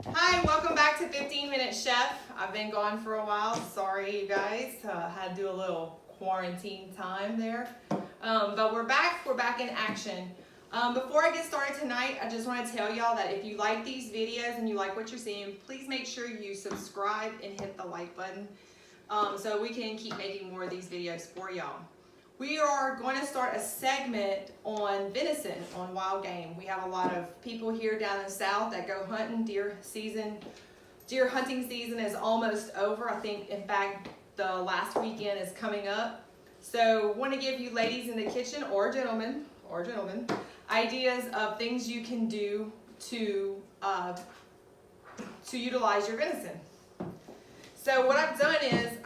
Hi, welcome back to 15 Minute Chef. I've been gone for a while. Sorry, you guys. Had to do a little quarantine time there. But we're back. We're back in action. Before I get started tonight, I just want to tell y'all that if you like these videos and you like what you're seeing, please make sure you subscribe and hit the like button so we can keep making more of these videos for y'all. We are going to start a segment on venison, on wild game. We have a lot of people here down in the south that go hunting. Deer hunting season is almost over. I think, in fact, the last weekend is coming up. So I want to give you ladies in the kitchen, or gentlemen, ideas of things you can do to utilize your venison. So what I've done is,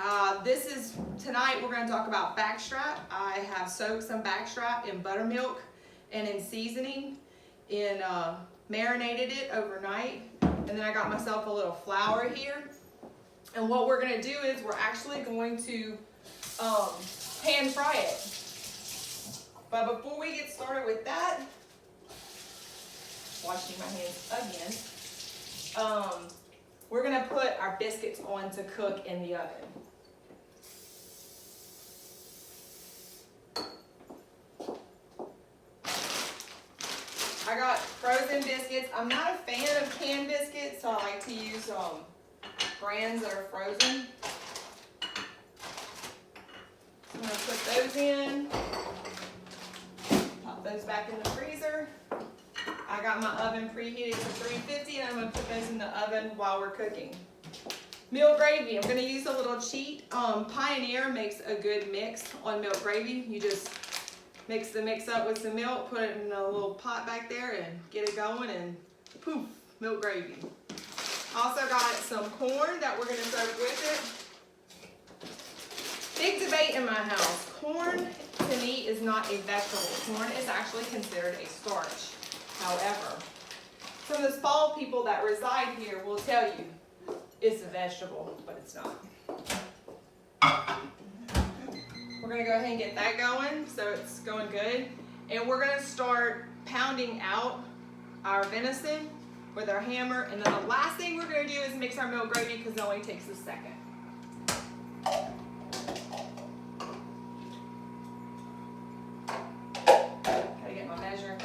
tonight we're going to talk about backstrap. I have soaked some backstrap in buttermilk and in seasoning, marinated it overnight, and then I got myself a little flour here. And what we're going to do is we're actually going to pan fry it. But before we get started with that, washing my hands again, we're going to put our biscuits on to cook in the oven. I got frozen biscuits. I'm not a fan of canned biscuits, so I like to use brands that are frozen. I'm going to put those in, pop those back in the freezer. I got my oven preheated to 350, and I'm going to put those in the oven while we're cooking. Milk gravy. I'm going to use a little cheat. Pioneer makes a good mix on milk gravy. You just mix the mix up with some milk, put it in a little pot back there, and get it going, and poof, milk gravy. Also got some corn that we're going to serve with it. Big debate in my house. Corn, to me, is not a vegetable. Corn is actually considered a starch. However, some of the small people that reside here will tell you it's a vegetable, but it's not. We're going to go ahead and get that going, so it's going good. And we're going to start pounding out our venison with our hammer. And then the last thing we're going to do is mix our milk gravy, because it only takes a second. Gotta get my measure.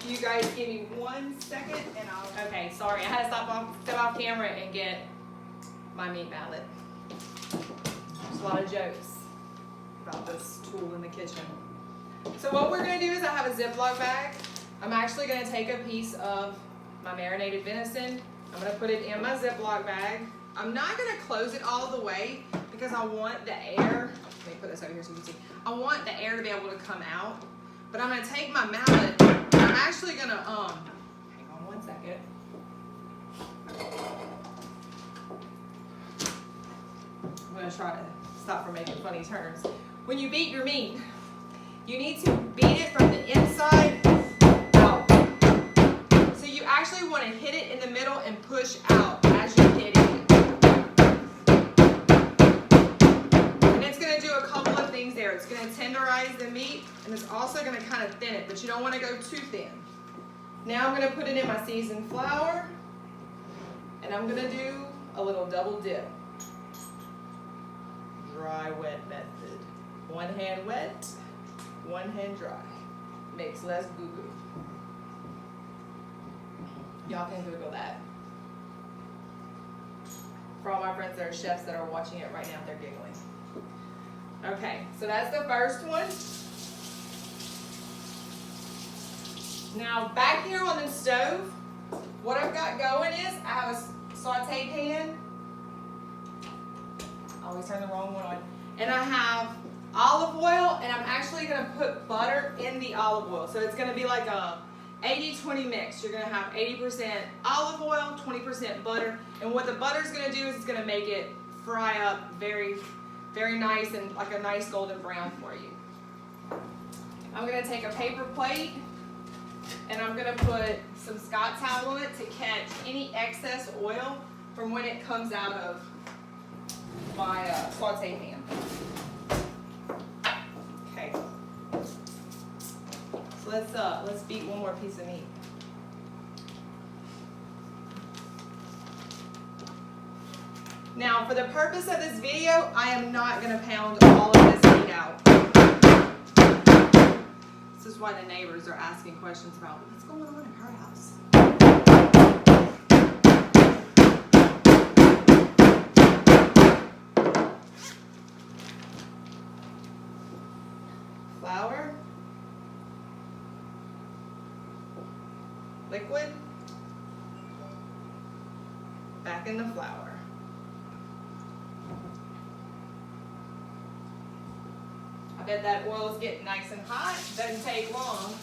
You guys give me 1 second and I'll... Okay, sorry, I had to step off camera and get my meat mallet. There's a lot of jokes about this tool in the kitchen. So what we're going to do is I have a Ziploc bag. I'm actually going to take a piece of my marinated venison. I'm going to put it in my Ziploc bag. I'm not going to close it all the way because I want the air... Let me put this over here so you can see. I want the air to be able to come out. But I'm going to take my mallet. I'm actually going to... hang on 1 second. I'm going to try to stop from making funny turns. When you beat your meat, you need to beat it from the inside out. So you actually want to hit it in the middle and push out as you hit it. And it's going to do a couple of things there. It's going to tenderize the meat, and it's also going to kind of thin it, but you don't want to go too thin. Now I'm going to put it in my seasoned flour, and I'm going to do a little double dip. Dry, wet method. One hand wet, one hand dry. Makes less boo-boo. Y'all can Google that. For all my friends that are chefs that are watching it right now, they're giggling. Okay, so that's the first one. Now back here on the stove, what I've got going is I have a saute pan. I always turn the wrong one on. And I have olive oil, and I'm actually going to put butter in the olive oil. So it's going to be like a 80-20 mix. You're going to have 80% olive oil, 20% butter. And what the butter is going to do is it's going to make it fry up very, very nice and like a nice golden brown for you. I'm going to take a paper plate, and I'm going to put some Scott towel on it to catch any excess oil from when it comes out of my saute pan. Okay. So let's beat one more piece of meat. Now, for the purpose of this video, I am not gonna pound all of this meat out. This is why the neighbors are asking questions about what's going on in her house. Flour, liquid, back in the flour. I bet that oil is getting nice and hot. Doesn't take long.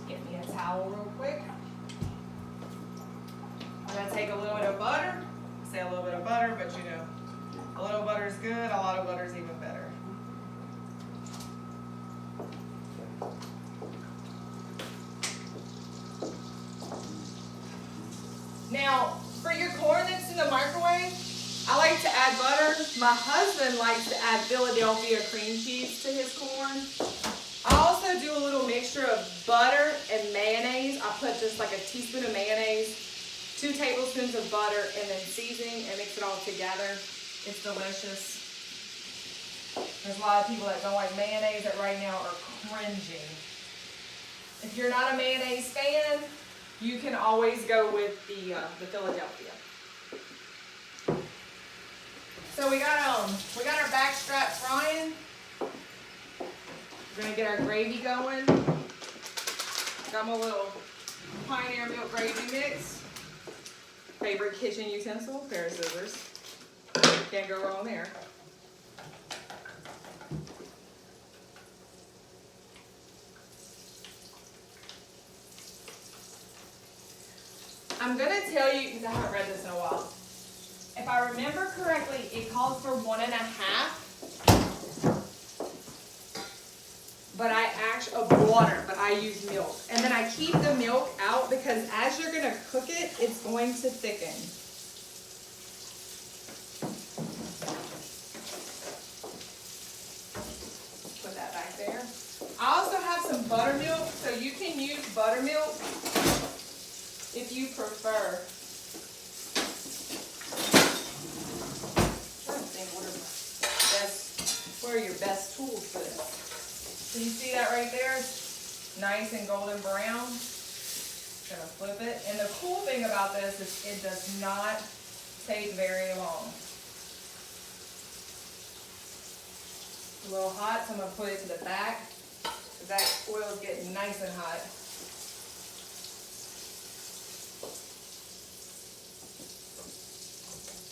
Get me a towel real quick. I'm gonna take a little bit of butter. I say a little bit of butter, but you know, a little butter is good, a lot of butter is even better. Now, for your corn that's in the microwave, I like to add butter. My husband likes to add Philadelphia cream cheese to his corn. I also do a little mixture of butter and mayonnaise. I put just like a teaspoon of mayonnaise, 2 tablespoons of butter, and then seasoning and mix it all together. It's delicious. There's a lot of people that don't like mayonnaise that right now are cringing. If you're not a mayonnaise fan, you can always go with the Philadelphia. So we got our back strap frying. We're gonna get our gravy going. Got my little Pioneer milk gravy mix. Favorite kitchen utensil, pair of scissors. Can't go wrong there. I'm gonna tell you, because I haven't read this in a while. If I remember correctly, it calls for 1.5. But of water, but I use milk. And then I keep the milk out because as you're gonna cook it, it's going to thicken. Put that back there. I also have some buttermilk, so you can use buttermilk if you prefer. I'm trying to think what are your best tools for this. So you see that right there? It's nice and golden brown. Gonna flip it. And the cool thing about this is it does not take very long. It's a little hot, so I'm gonna put it to the back because that oil is getting nice and hot.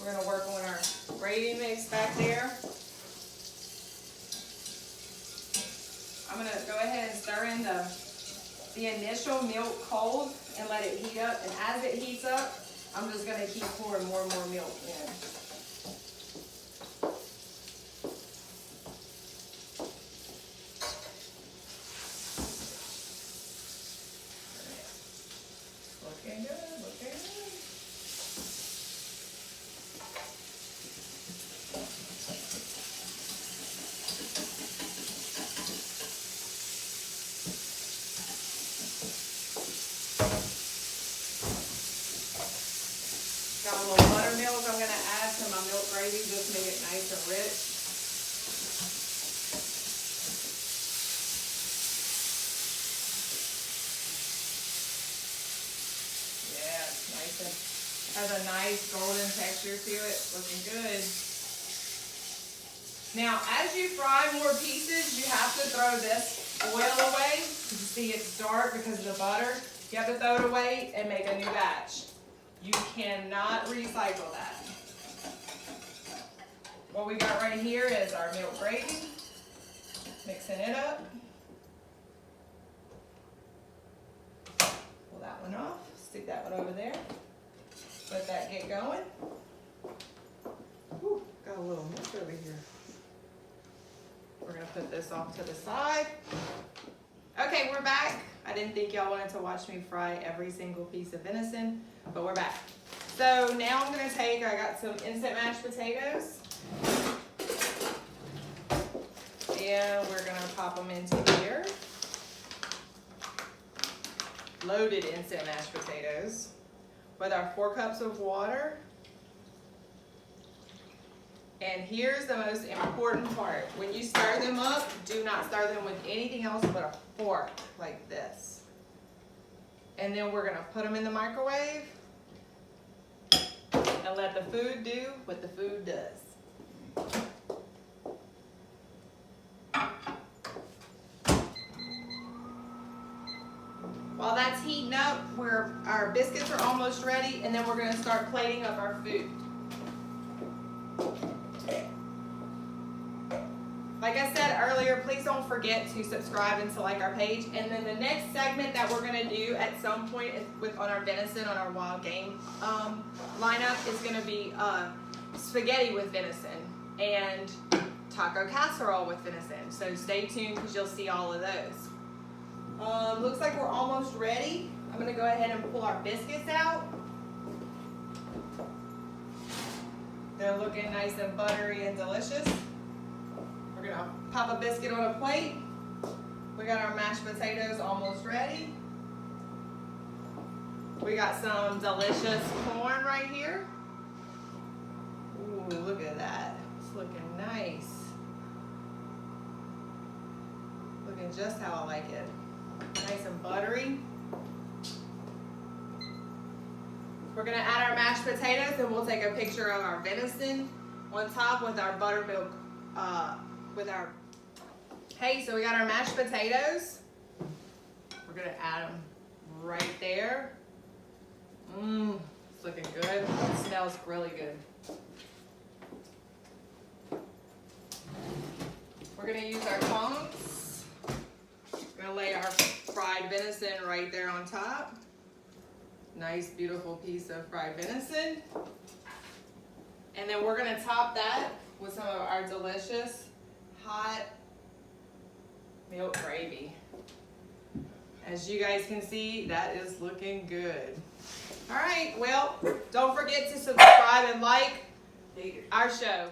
We're gonna work on our gravy mix back there. I'm gonna go ahead and stir in the initial milk cold and let it heat up. And as it heats up, I'm just gonna keep pouring more and more milk in. Looking good, looking good. Got a little buttermilk I'm going to add to my milk gravy just to make it nice and rich. Yeah, it's nice and has a nice golden texture to it. Looking good. Now, as you fry more pieces, you have to throw this oil away. You see it's dark because of the butter. You have to throw it away and make a new batch. You cannot recycle that. What we got right here is our milk gravy. Mixing it up. Pull that one off. Stick that one over there. Let that get going. Whew, got a little mess over here. We're gonna put this off to the side. Okay, we're back. I didn't think y'all wanted to watch me fry every single piece of venison, but we're back. So now I'm gonna I got some instant mashed potatoes. And then we're gonna pop them into here. Loaded instant mashed potatoes with our 4 cups of water. And here's the most important part. When you stir them up, do not stir them with anything else but a fork like this. And then we're gonna put them in the microwave and let the food do what the food does. While that's heating up, our biscuits are almost ready, and then we're gonna start plating up our food. Like I said earlier, please don't forget to subscribe and to like our page. And then the next segment that we're gonna do at some point on our venison, on our wild game lineup, is gonna be spaghetti with venison and taco casserole with venison. So stay tuned because you'll see all of those. Looks like we're almost ready. I'm gonna go ahead and pull our biscuits out. They're looking nice and buttery and delicious. We're gonna pop a biscuit on a plate. We got our mashed potatoes almost ready. We got some delicious corn right here. Ooh, look at that. It's looking nice. Looking just how I like it. Nice and buttery. We're gonna add our mashed potatoes, and we'll take a picture of our venison on top with our buttermilk, hey, so we got our mashed potatoes. We're gonna add them right there. It's looking good. It smells really good. We're gonna use our tongs. We're gonna lay our fried venison right there on top. Nice, beautiful piece of fried venison. And then we're gonna top that with some of our delicious hot milk gravy. As you guys can see, that is looking good. All right, well, don't forget to subscribe and like our show.